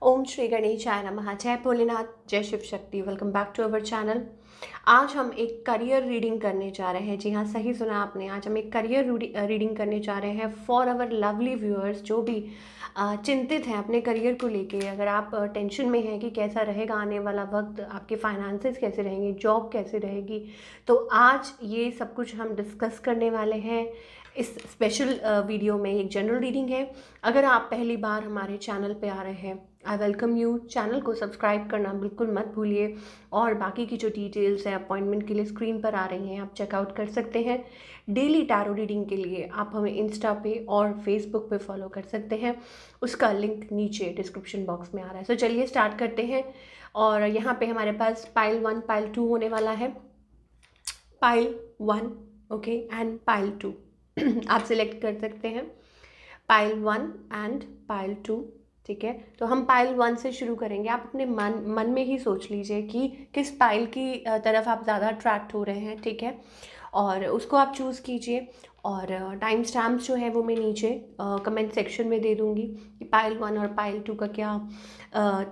ओम श्री गणेशाय नमः। जय भोलेनाथ, जय Shiv Shakti. Welcome back to our channel. आज हम एक करियर रीडिंग करने जा रहे हैं। जी हाँ, सही सुना आपने। आज हम एक करियर रीडिंग करने जा रहे हैं फॉर अवर लवली व्यूअर्स जो भी चिंतित हैं अपने करियर को लेके। अगर आप टेंशन में हैं कि कैसा रहेगा आने वाला वक्त, आपके फाइनेंसेस कैसे रहेंगे, जॉब कैसे रहेगी, तो आज ये सब कुछ हम डिस्कस करने वाले हैं। इस स्पेशल वीडियो में एक जनरल रीडिंग है। अगर आप पहली बार हमारे चैनल पे आ रहे हैं, आई वेलकम यू। चैनल को सब्सक्राइब करना बिल्कुल मत भूलिए। और बाकी की जो डिटेल्स हैं अपॉइंटमेंट के लिए स्क्रीन पर आ रही हैं, आप चेकआउट कर सकते हैं। डेली टैरो रीडिंग के लिए आप हमें इंस्टा पे और फेसबुक पे फॉलो कर सकते हैं। उसका लिंक नीचे डिस्क्रिप्शन बॉक्स में आ रहा है। सो चलिए स्टार्ट करते हैं। और यहाँ पे हमारे पास पाइल 1 पाइल 2 होने वाला है। पाइल 1 ओके एंड पाइल 2 आप सिलेक्ट कर सकते हैं, पाइल 1 एंड पाइल 2। ठीक है, तो हम पाइल 1 से शुरू करेंगे। आप अपने मन में ही सोच लीजिए कि किस पाइल की तरफ आप ज़्यादा अट्रैक्ट हो रहे हैं। ठीक है, और उसको आप चूज़ कीजिए। और टाइम स्टैम्प्स जो है वो मैं नीचे कमेंट सेक्शन में दे दूँगी कि पाइल 1 और पाइल 2 का क्या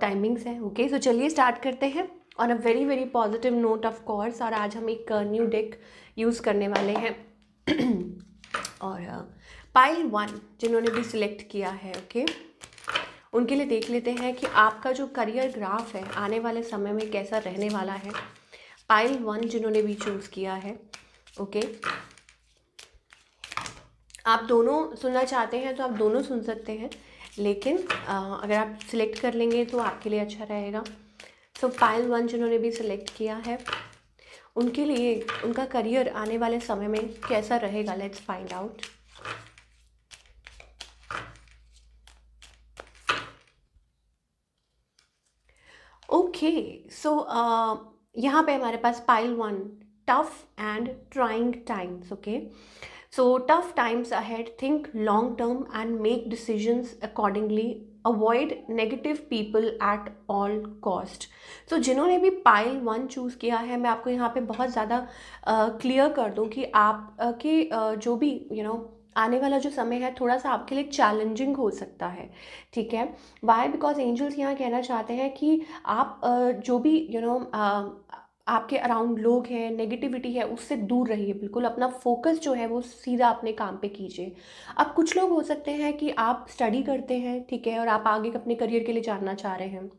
टाइमिंग्स है। ओके, तो चलिए स्टार्ट करते हैं on a very very positive note of course. और आज हम एक न्यू डेक यूज़ करने वाले हैं। और पाइल 1 जिन्होंने भी सिलेक्ट किया है, ओके, उनके लिए देख लेते हैं कि आपका जो करियर ग्राफ है आने वाले समय में कैसा रहने वाला है। पाइल 1 जिन्होंने भी चूज़ किया है, ओके, आप दोनों सुनना चाहते हैं तो आप दोनों सुन सकते हैं, लेकिन अगर आप सिलेक्ट कर लेंगे तो आपके लिए अच्छा रहेगा। तो पाइल 1 जिन्होंने भी सिलेक्ट किया है, उनके लिए उनका करियर आने वाले समय में कैसा रहेगा, let's find out. Okay, so यहाँ पे हमारे पास pile 1, tough and trying times. Okay, so tough times ahead, think long term and make decisions accordingly, avoid negative people at all cost. तो जिन्होंने भी पाइल 1 चूज़ किया है, मैं आपको यहाँ पे बहुत ज़्यादा क्लियर कर दूँ कि आप के जो भी आने वाला जो समय है थोड़ा सा आपके लिए चैलेंजिंग हो सकता है। ठीक है, वाई? बिकॉज एंजल्स यहाँ कहना चाहते हैं कि आप जो भी आपके अराउंड लोग हैं, नेगेटिविटी है, उससे दूर रहिए। बिल्कुल अपना फोकस जो है वो सीधा अपने काम पे कीजिए। अब कुछ लोग हो सकते हैं कि आप स्टडी करते हैं, ठीक है, और आप आगे अपने करियर के लिए जानना चाह रहे हैं।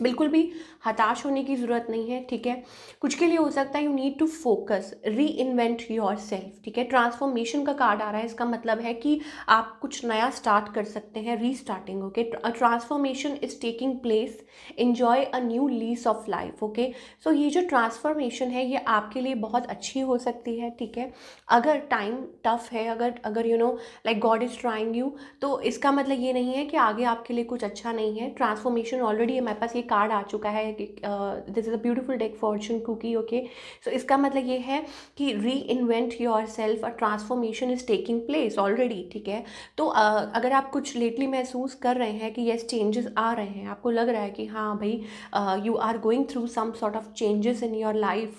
बिल्कुल भी हताश होने की ज़रूरत नहीं है। ठीक है, कुछ के लिए हो सकता है यू नीड टू फोकस, री इन्वेंट योर सेल्फ। ठीक है, ट्रांसफॉर्मेशन का कार्ड आ रहा है, इसका मतलब है कि आप कुछ नया स्टार्ट कर सकते हैं, restarting. Okay, transformation is taking place, enjoy a new lease of life. Okay, so ये जो ट्रांसफॉर्मेशन है ये आपके लिए बहुत अच्छी हो सकती है। ठीक है, अगर टाइम टफ है, अगर अगर like God is trying you, तो इसका मतलब ये नहीं है कि आगे आपके लिए कुछ अच्छा नहीं है। ट्रांसफॉर्मेशन ऑलरेडी हमारे पास ये कार्ड आ चुका है कि this is a beautiful deck fortune cookie. Okay, so इसका मतलब ये है कि reinvent yourself, a transformation is taking place already. ठीक है, तो अगर आप कुछ लेटली महसूस कर रहे हैं कि येस चेंजेस आ रहे हैं, आपको लग रहा है कि हाँ भाई you are going through some sort of changes in your life,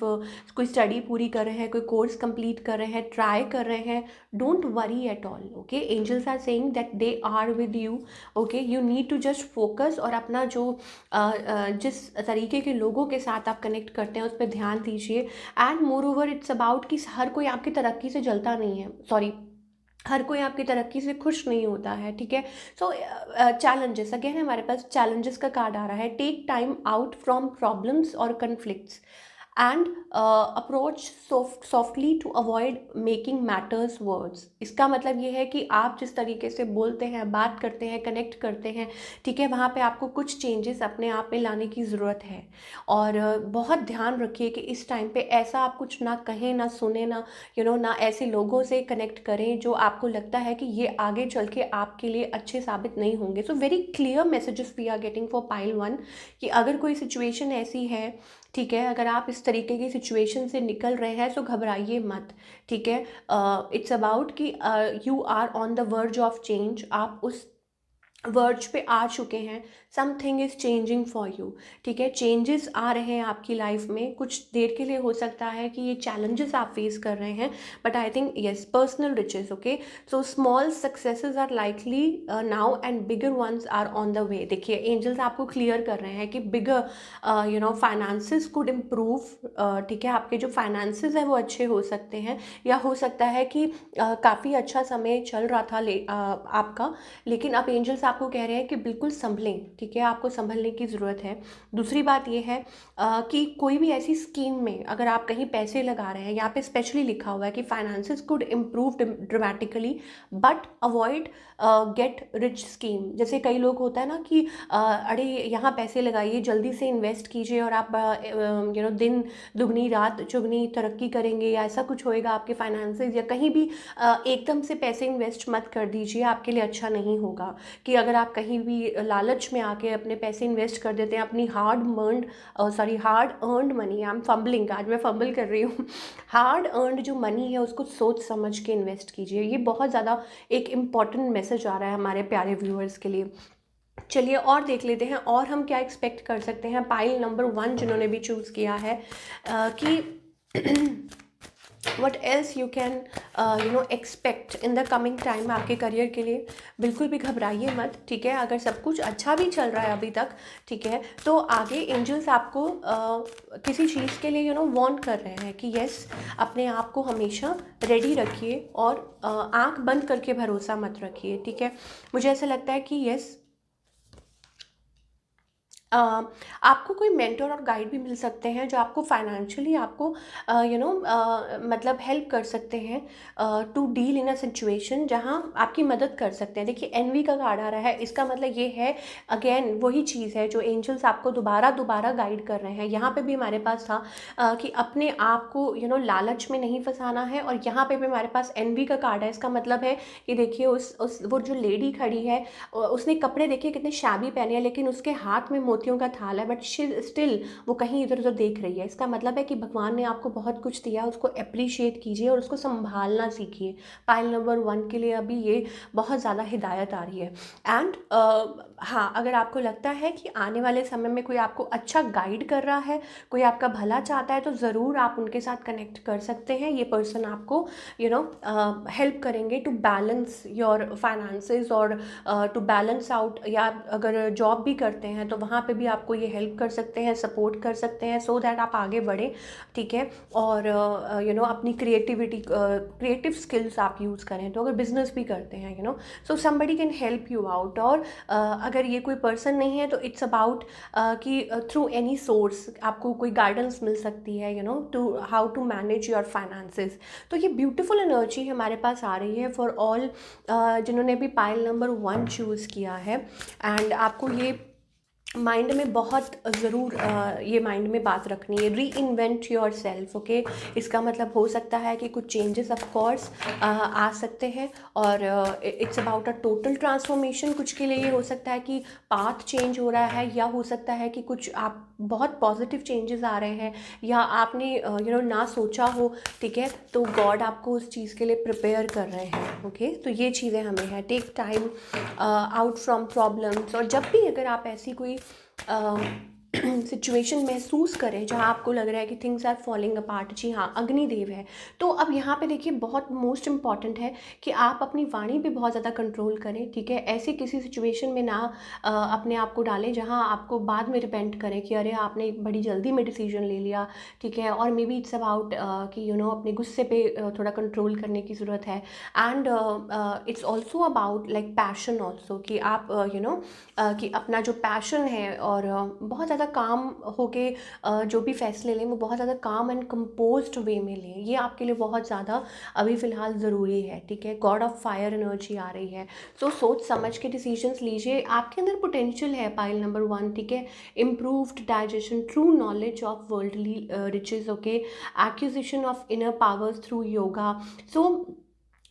कोई स्टडी पूरी कर रहे हैं, कोई कोर्स कंप्लीट कर रहे हैं, ट्राई कर रहे हैं, don't worry at all. Okay, angels are saying that they are with you. Okay, you need to just focus और अपना जो जिस तरीके के लोगों के साथ आप कनेक्ट करते हैं उस पर ध्यान दीजिए। And more over it's about कि हर कोई आपकी तरक्की से जलता नहीं है, सॉरी, हर कोई आपकी तरक्की से खुश नहीं होता है। ठीक है, सो चैलेंजेस, अगेन हमारे पास चैलेंजेस का कार्ड आ रहा है। Take time out from problems और conflicts and approach softly to avoid making matters words. इसका मतलब ये है कि आप जिस तरीके से बोलते हैं, बात करते हैं, कनेक्ट करते हैं, ठीक है, वहाँ पे आपको कुछ चेंजेस अपने आप में लाने की ज़रूरत है। और बहुत ध्यान रखिए कि इस टाइम पे ऐसा आप कुछ ना कहें, ना सुने, ना ना ऐसे लोगों से कनेक्ट करें जो आपको लगता है कि ये आगे चल के आपके लिए अच्छे साबित नहीं होंगे। So very clear messages we are getting for pile 1 कि अगर कोई सिचुएशन ऐसी है, ठीक है, अगर आप इस तरीके की सिचुएशन से निकल रहे हैं तो घबराइए मत। ठीक है, इट्स अबाउट कि you are on the verge of change. आप उस वर्ज पे आ चुके हैं, something is changing for you. ठीक है, चेंजेस आ रहे हैं आपकी लाइफ में, कुछ देर के लिए हो सकता है कि ये चैलेंजेस आप फेस कर रहे हैं, but I think yes, personal riches, okay. So small successes are likely now and bigger ones are on the way. देखिए, एंजल्स आपको क्लियर कर रहे हैं कि बिगर फाइनेंसिस कुड इम्प्रूव। ठीक है, आपके जो फाइनेंसिस हैं वो अच्छे हो सकते हैं, या हो सकता है कि काफ़ी अच्छा समय चल रहा था आपका, लेकिन अब एंजल्स आपको कह रहे हैं कि बिल्कुल संभलें। ठीक है, आपको संभलने की ज़रूरत है। दूसरी बात ये है कि कोई भी ऐसी स्कीम में अगर आप कहीं पैसे लगा रहे हैं, यहाँ पे स्पेशली लिखा हुआ है कि finances could improve dramatically but avoid get rich scheme. जैसे कई लोग होता है ना कि अरे यहाँ पैसे लगाइए, जल्दी से इन्वेस्ट कीजिए और आप दिन दुगनी रात चुगनी तरक्की करेंगे, या ऐसा कुछ होएगा आपके फाइनेंसेस, या कहीं भी एकदम से पैसे इन्वेस्ट मत कर दीजिए, आपके लिए अच्छा नहीं होगा। कि अगर आप कहीं भी लालच में आके अपने पैसे इन्वेस्ट कर देते हैं, अपनी hard earned money, I am fumbling, आज मैं फंबल कर रही हूँ हार्ड अर्नड जो मनी है उसको सोच समझ के इन्वेस्ट कीजिए। ये बहुत ज़्यादा एक इम्पॉर्टेंट मैसेज आ रहा है हमारे प्यारे व्यूअर्स के लिए। चलिए और देख लेते हैं और हम क्या एक्सपेक्ट कर सकते हैं पाइल नंबर 1 जिन्होंने भी चूज़ किया है, कि what else you can expect in the coming time आपके करियर के लिए। बिल्कुल भी घबराइए मत, ठीक है। अगर सब कुछ अच्छा भी चल रहा है अभी तक, ठीक है, तो आगे एंजल्स आपको किसी चीज़ के लिए वार्न कर रहे हैं कि यस, अपने आप को हमेशा रेडी रखिए और आंख बंद करके भरोसा मत रखिए। ठीक है, मुझे ऐसा लगता है कि यस, आपको कोई मेंटर और गाइड भी मिल सकते हैं जो आपको फाइनेंशियली आपको मतलब हेल्प कर सकते हैं to deal in a situation, जहां आपकी मदद कर सकते हैं। देखिए, एनवी का कार्ड आ रहा है, इसका मतलब ये है अगेन वही चीज़ है जो एंजल्स आपको दोबारा दोबारा गाइड कर रहे हैं। यहाँ पे भी हमारे पास था कि अपने आप को लालच में नहीं फंसाना है, और यहाँ पे भी हमारे पास एनवी का कार्ड है। इसका मतलब है कि देखिए, उस वो जो लेडी खड़ी है, उसने कपड़े देखिए कितने शैबी पहने हैं, लेकिन उसके हाथ में मोतियों का थाल है, बट स्टिल वो कहीं इधर उधर देख रही है। इसका मतलब है कि भगवान ने आपको बहुत कुछ दिया, उसको अप्रिशिएट कीजिए और उसको संभालना सीखिए। पाइल नंबर 1 के लिए अभी ये बहुत ज़्यादा हिदायत आ रही है। एंड हाँ, अगर आपको लगता है कि आने वाले समय में कोई आपको अच्छा गाइड कर रहा है, कोई आपका भला चाहता है, तो ज़रूर आप उनके साथ कनेक्ट कर सकते हैं। ये पर्सन आपको हेल्प करेंगे टू बैलेंस योर फाइनेंसेस, और टू बैलेंस आउट, या अगर जॉब भी करते हैं तो वहाँ पे भी आपको ये हेल्प कर सकते हैं, सपोर्ट कर सकते हैं, सो दैट आप आगे बढ़ें। ठीक है, और अपनी क्रिएटिव स्किल्स आप यूज़ करें। तो अगर बिजनेस भी करते हैं, so somebody can help you out. और अगर ये कोई पर्सन नहीं है तो इट्स अबाउट कि थ्रू एनी सोर्स आपको कोई गाइडेंस मिल सकती है, to how to manage your finances. तो ये ब्यूटीफुल एनर्जी हमारे पास आ रही है फॉर ऑल जिन्होंने भी पाइल नंबर 1 चूज़ किया है। एंड आपको ये माइंड में बहुत ज़रूर ये माइंड में बात रखनी है, री इन्वेंट योर सेल्फ, ओके। इसका मतलब हो सकता है कि कुछ चेंजेस ऑफ कोर्स आ सकते हैं, और it's about a total transformation. कुछ के लिए ये हो सकता है कि पाथ चेंज हो रहा है, या हो सकता है कि कुछ आप बहुत पॉजिटिव चेंजेस आ रहे हैं, या आपने ना सोचा हो। ठीक है, तो गॉड आपको उस चीज़ के लिए प्रिपेयर कर रहे हैं, ओके। तो ये चीज़ें हमें है, take time out from problems. और जब भी अगर आप ऐसी कोई सिचुएशन महसूस करें जहाँ आपको लग रहा है कि थिंग्स आर फॉलिंग अपार्ट, जी हाँ, अग्निदेव है। तो अब यहाँ पे देखिए, बहुत मोस्ट इम्पॉर्टेंट है कि आप अपनी वाणी पे बहुत ज़्यादा कंट्रोल करें। ठीक है, ऐसी किसी सिचुएशन में ना अपने आप को डालें जहाँ आपको बाद में रिपेंट करें कि अरे आपने बड़ी जल्दी में डिसीजन ले लिया। ठीक है, और मे बी इट्स अबाउट कि अपने गुस्से पे थोड़ा कंट्रोल करने की ज़रूरत है। And it's also about like passion also, कि आप कि अपना जो पैशन है, और बहुत ज़्यादा काम होके जो भी फैसले लें वो बहुत ज़्यादा काम एंड कंपोज्ड वे में लें। ये आपके लिए बहुत ज़्यादा अभी फ़िलहाल ज़रूरी है। ठीक है, गॉड ऑफ फायर एनर्जी आ रही है, तो सोच समझ के डिसीजंस लीजिए। आपके अंदर पोटेंशियल है, पाइल नंबर 1। ठीक है, improved digestion, true knowledge of worldly riches, okay, acquisition of inner powers through yoga, so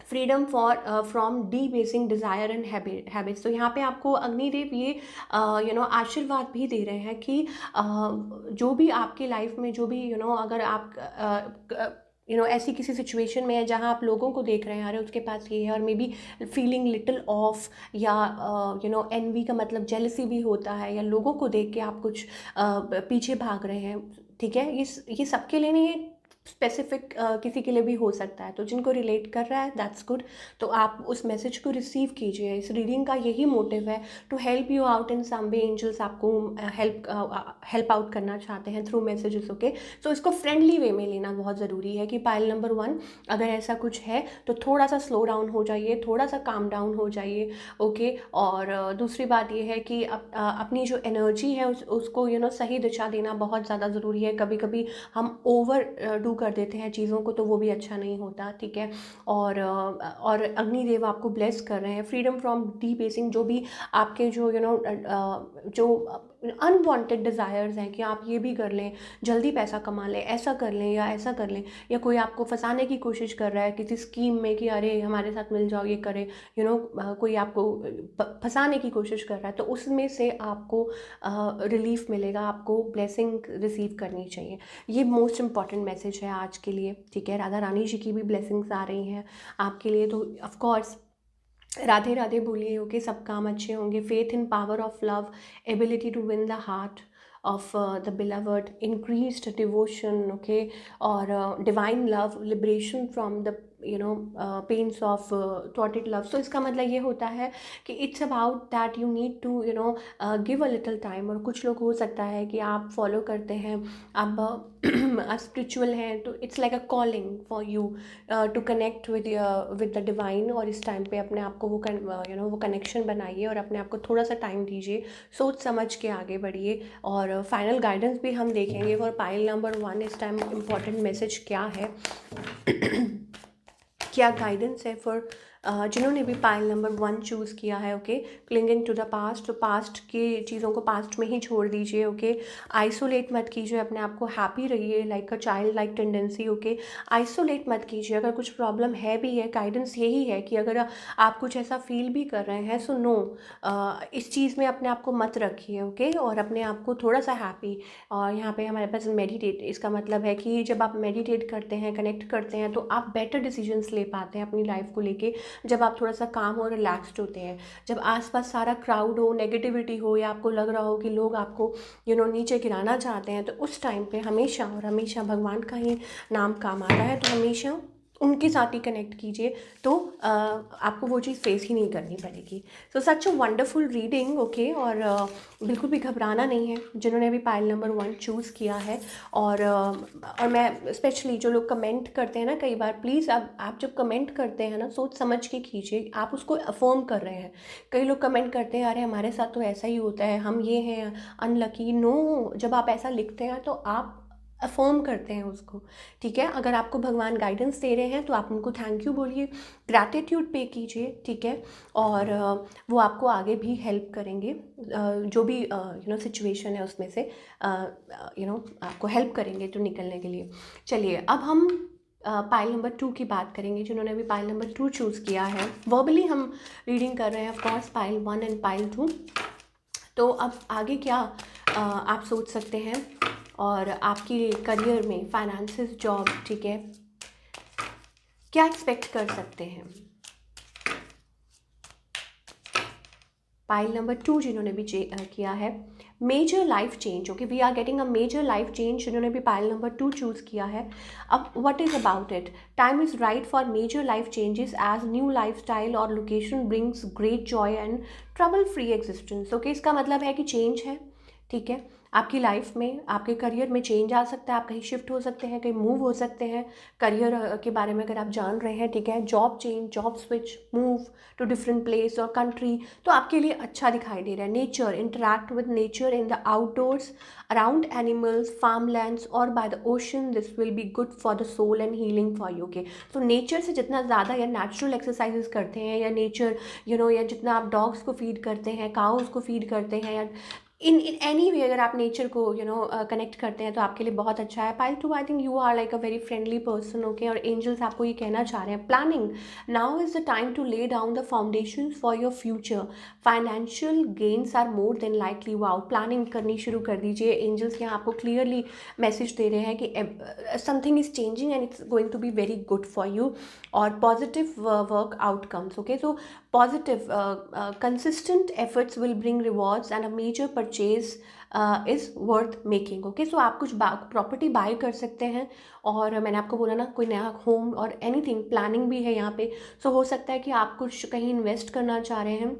freedom for from debasing desire and habits. तो यहाँ पे आपको अग्निदेव ये आशीर्वाद भी दे रहे हैं कि जो भी आपकी लाइफ में जो भी अगर आप ऐसी किसी सिचुएशन में है जहाँ आप लोगों को देख रहे हैं, अरे उसके पास ये है, और may be feeling little of, या एनवी का मतलब जेलसी भी होता है, या लोगों को देख के आप कुछ पीछे भाग रहे हैं, ठीक है। ये सबके लिए नहीं, ये स्पेसिफिक किसी के लिए भी हो सकता है, तो जिनको रिलेट कर रहा है दैट्स गुड। तो आप उस मैसेज को रिसीव कीजिए। इस रीडिंग का यही मोटिव है, to help you out in some way. Angels आपको हेल्प आउट करना चाहते हैं थ्रू मैसेजेस, ओके। सो इसको फ्रेंडली वे में लेना बहुत ज़रूरी है कि पाइल नंबर 1, अगर ऐसा कुछ है तो थोड़ा सा स्लो डाउन हो जाइए, थोड़ा सा काम डाउन हो जाइए, ओके। और दूसरी बात ये है कि अपनी जो एनर्जी है उसको सही दिशा देना बहुत ज़्यादा ज़रूरी है। कभी कभी हम ओवर डू कर देते हैं चीज़ों को, तो वो भी अच्छा नहीं होता, ठीक है। और अग्निदेव आपको ब्लेस कर रहे हैं, फ्रीडम फ्रॉम डीबेसिंग, जो भी आपके जो जो अनवांटेड डिज़ायर्स हैं कि आप ये भी कर लें, जल्दी पैसा कमा लें, ऐसा कर लें या ऐसा कर लें, या कोई आपको फंसाने की कोशिश कर रहा है किसी स्कीम में कि अरे हमारे साथ मिल जाओ, ये करें, कोई आपको फंसाने की कोशिश कर रहा है, तो उसमें से आपको रिलीफ मिलेगा, आपको ब्लेसिंग रिसीव करनी चाहिए। ये मोस्ट इम्पॉर्टेंट मैसेज है आज के लिए, ठीक है। राधा रानी जी की भी ब्लेसिंग्स आ रही हैं आपके लिए, तो ऑफ कोर्स राधे राधे बोलिए, ओके। सब काम अच्छे होंगे। Faith in power of love, ability to win the heart of the beloved, increased devotion, okay. और divine love, liberation from the pains of थॉटेड लव। सो इसका मतलब ये होता है कि it's about that you need to give a little time. और कुछ लोग हो सकता है कि आप फॉलो करते हैं, आप स्पिरिचुअल हैं, तो it's like a calling for you to connect with the divine. और इस टाइम पे अपने आप को वो कनेक्शन बनाइए और अपने आप को थोड़ा सा टाइम दीजिए, सोच समझ के आगे बढ़िए। और फाइनल गाइडेंस भी हम देखेंगे फॉर पाइल नंबर 1। इस टाइम इम्पॉर्टेंट मैसेज क्या है क्या गाइडेंस है फॉर जिन्होंने भी पाइल नंबर 1 चूज़ किया है, okay. Clinging to the past, तो पास्ट की चीज़ों को पास्ट में ही छोड़ दीजिए, ओके। आइसोलेट मत कीजिए अपने आप को, हैप्पी रहिए, like a child like tendency, okay. Isolate मत कीजिए। अगर कुछ प्रॉब्लम है भी है, गाइडेंस यही है कि अगर आप कुछ ऐसा फील भी कर रहे हैं, सो नो, इस चीज़ में अपने आप को मत रखिए, ओके। और अपने आप को थोड़ा सा हैप्पी। और यहाँ पे हमारे पास मेडिटेट, इसका मतलब है कि जब आप मेडिटेट करते हैं, कनेक्ट करते हैं, तो आप बेटर डिसीजंस ले पाते हैं अपनी लाइफ को लेके, जब आप थोड़ा सा काम और रिलैक्स्ड होते हैं। जब आसपास सारा क्राउड हो, नेगेटिविटी हो, या आपको लग रहा हो कि लोग आपको नीचे गिराना चाहते हैं, तो उस टाइम पे हमेशा और हमेशा भगवान का ही नाम काम आता है, तो हमेशा उनके साथ ही कनेक्ट कीजिए, तो आपको वो चीज़ फेस ही नहीं करनी पड़ेगी। सो सच अ वंडरफुल रीडिंग, ओके। और बिल्कुल भी घबराना नहीं है जिन्होंने भी पाइल नंबर 1 चूज़ किया है। और मैं स्पेशली जो लोग कमेंट करते हैं ना, कई बार प्लीज़ आप जब कमेंट करते हैं ना, सोच समझ के कीजिए, आप उसको अफर्म कर रहे हैं। कई लोग कमेंट करते हैं, अरे हमारे साथ तो ऐसा ही होता है, हम ये हैं अनलकी। नो, जब आप ऐसा लिखते हैं तो आप अफर्म करते हैं उसको, ठीक है। अगर आपको भगवान गाइडेंस दे रहे हैं तो आप उनको थैंक यू बोलिए, ग्रैटिट्यूड पे कीजिए, ठीक है। और वो आपको आगे भी हेल्प करेंगे, जो भी सिचुएशन है उसमें से आपको हेल्प करेंगे तो निकलने के लिए। चलिए अब हम पाइल नंबर 2 की बात करेंगे, जिन्होंने भी पाइल नंबर 2 चूज़ किया है। वर्बली हम रीडिंग कर रहे हैं of course pile 1 and pile 2। तो अब आगे क्या आप सोच सकते हैं, और आपकी करियर में, फाइनेंसेस, जॉब, ठीक है, क्या एक्सपेक्ट कर सकते हैं। पाइल नंबर 2 जिन्होंने भी किया है, major life change, okay. We are getting a major life change, जिन्होंने भी पाइल नंबर 2 चूज़ किया है। अब what is about it, time is right for major life changes as new lifestyle और location brings great joy and trouble free existence, okay. इसका मतलब है कि चेंज है, ठीक है। आपकी लाइफ में, आपके करियर में चेंज आ सकता है, आप कहीं शिफ्ट हो सकते हैं, कहीं मूव हो सकते हैं। करियर के बारे में अगर आप जान रहे हैं, ठीक है, job change, job switch, move to different place और कंट्री, तो आपके लिए अच्छा दिखाई दे रहा है। Nature, interact with nature in the outdoors, around animals, farmlands और by the ocean, this will be good for the soul and healing for you, okay. तो नेचर से जितना ज़्यादा या नेचुरल एक्सरसाइजेस करते हैं, या नेचर या जितना आप डॉग्स को फीड करते हैं, काउस को फीड करते हैं, या इन एनी वे अगर आप नेचर को कनेक्ट करते हैं तो आपके लिए बहुत अच्छा है। Pile two, I think you are like a very friendly person, okay, और एंजल्स आपको ये कहना चाह रहे हैं, planning, now is the time to lay down the foundation for your future, financial gains are more than likely. Wow, planning करनी शुरू कर दीजिए। एंजल्स यहाँ आपको क्लियरली मैसेज दे रहे हैं कि something is changing and it's going to be very good for you, और positive work outcomes, okay. So positive consistent efforts will bring rewards and a major purchase is worth making, okay. So आप कुछ property bye कर सकते हैं, और मैंने आपको बोला ना, कोई नया होम और एनीथिंग प्लानिंग भी है यहाँ पे। सो हो सकता है कि आप कुछ कहीं इन्वेस्ट करना चाह रहे हैं,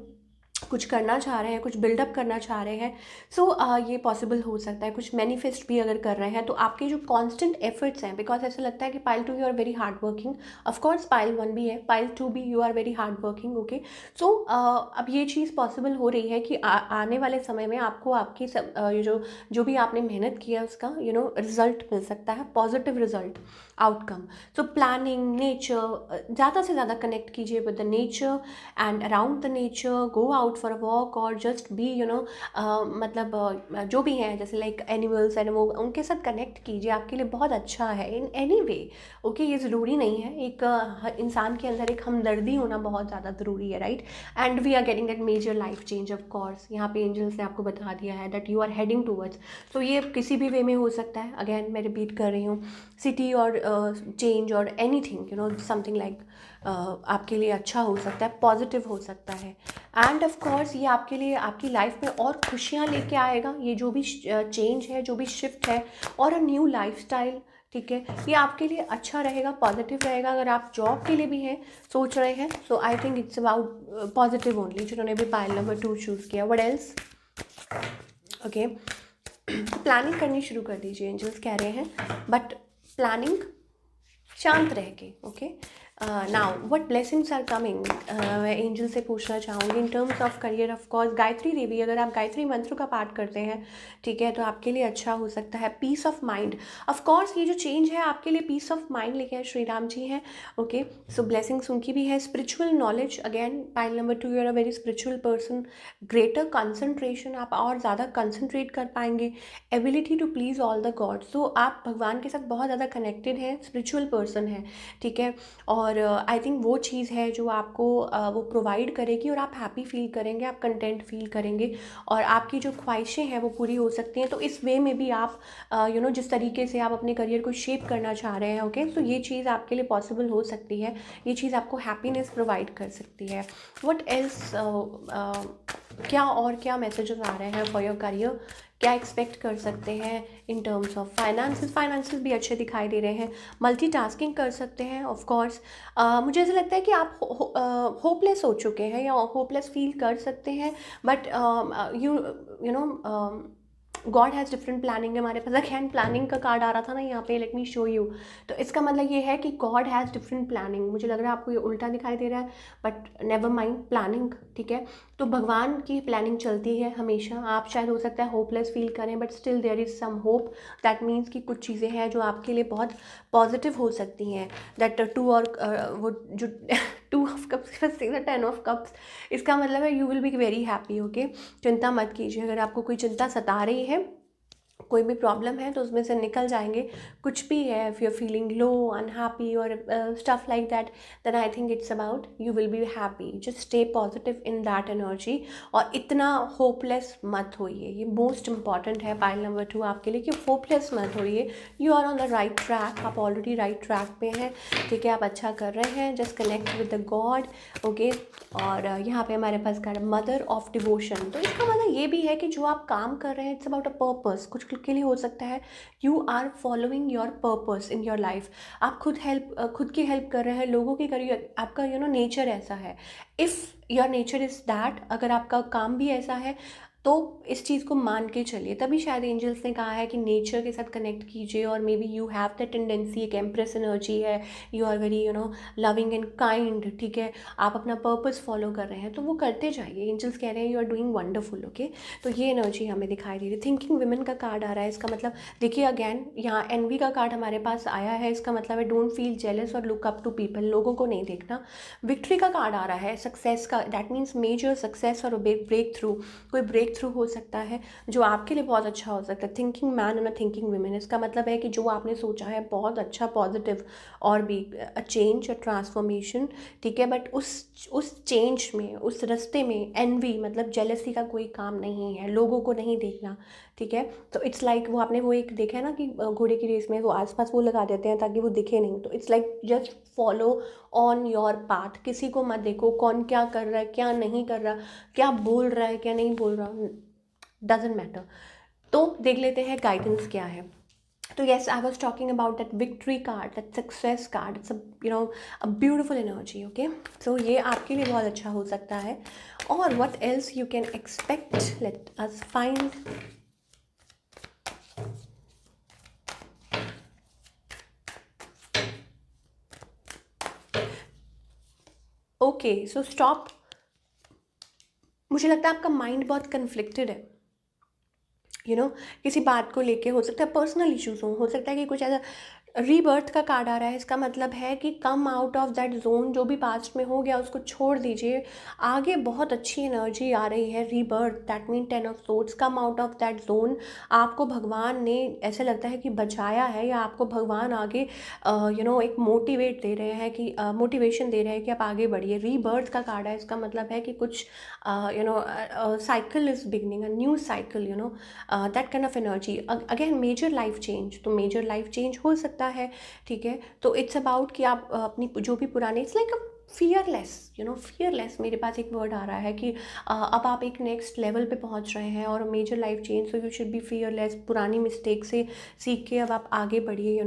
कुछ करना चाह रहे हैं, कुछ बिल्डअप करना चाह रहे हैं। सो ये पॉसिबल हो सकता है। कुछ मैनिफेस्ट भी अगर कर रहे हैं तो आपके जो कांस्टेंट एफर्ट्स हैं, बिकॉज ऐसा लगता है कि pile 2 you are very hard working, of course pile 1 भी है, पाइल 2 भी, you are very hard working, okay. So अब ये चीज़ पॉसिबल हो रही है कि आने वाले समय में आपको आपकी ये जो भी आपने मेहनत किया है उसका रिजल्ट मिल सकता है, positive result, outcome. So planning, nature, ज़्यादा से ज़्यादा कनेक्ट कीजिए with the nature and around the nature, go out for a walk, और जस्ट बी मतलब जो भी हैं जैसे लाइक एनिमल्स एंड वो, उनके साथ कनेक्ट कीजिए, आपके लिए बहुत अच्छा है इन एनी वे, ओके। ये ज़रूरी नहीं है, एक इंसान के अंदर एक हमदर्दी होना बहुत ज़्यादा ज़रूरी है, right. And we are getting that major life change, of course यहाँ पे एंजल्स ने आपको बता दिया है that you are heading towards. तो ये किसी भी वे में हो सकता है, अगेन मैं रिपीट कर रही हूँ, सिटी और चेंज और एनीथिंग समथिंग लाइक आपके लिए अच्छा हो सकता है, पॉजिटिव हो सकता है। एंड ऑफ कोर्स ये आपके लिए आपकी लाइफ में और खुशियाँ लेके आएगा, ये जो भी चेंज है, जो भी शिफ्ट है, और अ न्यू लाइफस्टाइल, ठीक है। ये आपके लिए अच्छा रहेगा, पॉजिटिव रहेगा। अगर आप जॉब के लिए भी हैं, सोच रहे हैं, so I think it's about positive only, जिन्होंने भी पाइल नंबर 2 चूज़ किया। What else, okay. प्लानिंग करनी शुरू कर दीजिए, एंजल्स कह रहे हैं, बट प्लानिंग शांत रह के, okay. Now what blessings are coming, मैं एंजल से पूछना चाहूँगी in terms of career. Of course Gayatri Devi, अगर आप गायत्री मंत्र का पाठ करते हैं, ठीक है, तो आपके लिए अच्छा हो सकता है। Peace of mind, of course ये जो चेंज है आपके लिए पीस ऑफ माइंड लेके आए श्री राम जी हैं, ओके। सो ब्लेसिंग्स उनकी भी है। Spiritual knowledge, again pile number 2 you are a very spiritual person, greater concentration, आप और ज़्यादा कंसंट्रेट कर पाएंगे। Ability to please all the gods, तो आप भगवान के साथ बहुत ज़्यादा कनेक्टेड हैं, स्पिरिचुअल पर्सन है, ठीक है। और आई थिंक वो चीज़ है जो आपको वो प्रोवाइड करेगी, और आप हैप्पी फील करेंगे, आप कंटेंट फील करेंगे, और आपकी जो ख्वाहिशें हैं वो पूरी हो सकती हैं। तो इस वे में भी आप जिस तरीके से आप अपने करियर को शेप करना चाह रहे हैं, ओके, तो ये चीज़ आपके लिए पॉसिबल हो सकती है, ये चीज़ आपको हैप्पीनेस प्रोवाइड कर सकती है। व्हाट एल्स, क्या और क्या मैसेजेस आ रहे हैं फॉर योर करियर, क्या एक्सपेक्ट कर सकते हैं इन टर्म्स ऑफ फाइनेंसेस भी अच्छे दिखाई दे रहे हैं। मल्टीटास्किंग कर सकते हैं, ऑफ कोर्स। मुझे ऐसा लगता है कि आप होपलेस हो चुके हैं या होपलेस फील कर सकते हैं, but you know God has different planning. हमारे पास अगेन प्लानिंग का कार्ड आ रहा था ना यहाँ पे, लेट मी शो यू। तो इसका मतलब ये है कि गॉड हैज़ डिफरेंट प्लानिंग। मुझे लग रहा है आपको ये उल्टा दिखाई दे रहा है, बट नेवर माइंड, प्लानिंग, ठीक है। तो भगवान की प्लानिंग चलती है हमेशा। आप शायद हो सकता है होपलेस फील करें, but still there is some hope. That means कि कुछ चीज़ें हैं जो आपके लिए बहुत पॉजिटिव हो सकती हैं। दैट टू, और वो जो 2 ऑफ कप्स, 10 ऑफ कप्स, इसका मतलब है you will be very happy, okay. चिंता मत कीजिए, अगर आपको कोई चिंता सता रही है, कोई भी प्रॉब्लम है, तो उसमें से निकल जाएंगे। कुछ भी है, if you are feeling low, unhappy और stuff like that, then I think it's about you will be happy. Just stay positive in that energy, और इतना होपलेस मत होइए। ये मोस्ट इंपॉर्टेंट है पाइल नंबर 2 आपके लिए, कि होपलेस मत होइए। You are on the right track, आप ऑलरेडी राइट ट्रैक पे हैं, ठीक है, आप अच्छा कर रहे हैं। Just connect with the God, okay. और यहाँ पे हमारे पास कार्ड मदर ऑफ डिवोशन, तो इसका मतलब ये भी है कि जो आप काम कर रहे हैं, इट्स अबाउट अ पर्पस। कुछ के लिए हो सकता है you are following your purpose in your life. आप खुद की हेल्प कर रहे हैं, लोगों की करिए, आपका नेचर ऐसा है। If your nature is that, अगर आपका काम भी ऐसा है, तो इस चीज़ को मान के चलिए। तभी शायद एंजल्स ने कहा है कि नेचर के साथ कनेक्ट कीजिए, और maybe you have the tendency, एक एम्प्रेस एनर्जी है, you are very loving and kind, ठीक है। आप अपना पर्पस फॉलो कर रहे हैं, तो वो करते जाइए। एंजल्स कह रहे हैं you are doing wonderful, okay. तो ये एनर्जी हमें दिखाई दे रही है। थिंकिंग विमेन का कार्ड आ रहा है, इसका मतलब देखिए, अगैन यहाँ एनवी का कार्ड हमारे पास आया है, इसका मतलब है डोंट फील जेलस और लुक अप टू पीपल, लोगों को नहीं देखना। विक्ट्री का कार्ड आ रहा है, सक्सेस का, दैट मीन्स मेजर सक्सेस और ब्रेक थ्रू, कोई ब्रेक ब्रेक थ्रू हो सकता है जो आपके लिए बहुत अच्छा हो सकता है। Thinking man and a thinking women, इसका मतलब है कि जो आपने सोचा है बहुत अच्छा पॉजिटिव और भी अ चेंज, अ ट्रांसफॉर्मेशन, ठीक है, बट उस चेंज में, उस रास्ते में एनवी मतलब जेलसी का कोई काम नहीं है, लोगों को नहीं देखना, ठीक है। तो इट्स लाइक वो आपने वो एक देखा है ना कि घोड़े की रेस में वो आसपास वो लगा देते हैं ताकि वो दिखे नहीं, तो it's like just follow on your path, किसी को मत देखो कौन क्या कर रहा है क्या नहीं कर रहा, क्या बोल रहा है क्या नहीं बोल रहा, डजेंट मैटर। तो देख लेते हैं गाइडेंस क्या है। तो yes, I was talking about that victory card, that success card. It's a a beautiful energy. Okay, so ये आपके लिए बहुत अच्छा हो सकता है। और what else you can expect? Let us find. Okay, so stop. मुझे लगता है आपका माइंड बहुत कन्फ्लिक्टेड है, किसी बात को लेके, हो सकता है पर्सनल इश्यूज हो सकता है कि कुछ ऐसा। रीबर्थ का कार्ड आ रहा है, इसका मतलब है कि come out of that zone, जो भी पास्ट में हो गया उसको छोड़ दीजिए, आगे बहुत अच्छी एनर्जी आ रही है। Rebirth that mean 10 of swords, come out of that zone. आपको भगवान ने ऐसे लगता है कि बचाया है, या आपको भगवान आगे एक मोटिवेट दे रहे हैं कि मोटिवेशन दे रहे हैं कि आप आगे बढ़िए। रीबर्थ का कार्ड है, इसका मतलब है कि कुछ cycle is beginning, a new cycle, that kind of energy. Again major life change, तो मेजर लाइफ चेंज हो सकता है, ठीक है। तो इट्स अबाउट कि आप अपनी जो भी पुराने, it's like a fearless, fearless, मेरे पास एक वर्ड आ रहा है कि अब आप एक नेक्स्ट लेवल पे पहुंच रहे हैं और major life change, so you should be fearless. पुरानी मिस्टेक से सीख के अब आप आगे बढ़िए,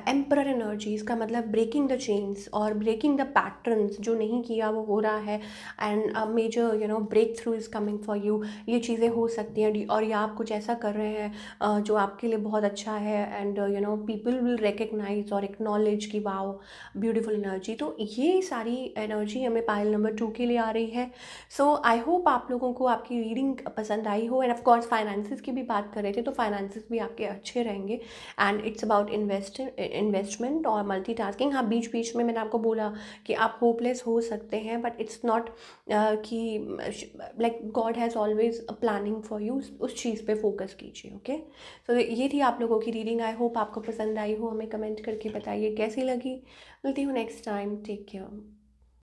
एम्परर एनर्जीज का मतलब ब्रेकिंग द चेन्स और ब्रेकिंग द पैटर्न्स, जो नहीं किया वो हो रहा है, and major breakthrough is coming for you. ये चीज़ें हो सकती हैं, और या आप कुछ ऐसा कर रहे हैं जो आपके लिए बहुत अच्छा है, एंड पीपल विल रिकग्नाइज और एक्नॉलेज कि वाओ ब्यूटीफुल एनर्जी। तो ये सारी एनर्जी हमें पायल नंबर 2 के लिए आ रही है। सो आई होप आप लोगों को आपकी रीडिंग पसंद आई हो। एंड ऑफ कोर्स फाइनेंसिस की भी बात कर रहे थे, तो फाइनेंसिस भी आपके अच्छे रहेंगे, एंड इट्स अबाउट इन्वेस्टमेंट और मल्टीटास्किंग। हाँ, बीच बीच में मैंने आपको बोला कि आप होपलेस हो सकते हैं, बट इट्स नॉट कि like God has always a planning for you, उस चीज़ पे फोकस कीजिए। ओके, तो ये थी आप लोगों की रीडिंग। आई होप आपको पसंद आई हो, हमें कमेंट करके बताइए कैसी लगी। मिलती हूँ नेक्स्ट टाइम, टेक केयर।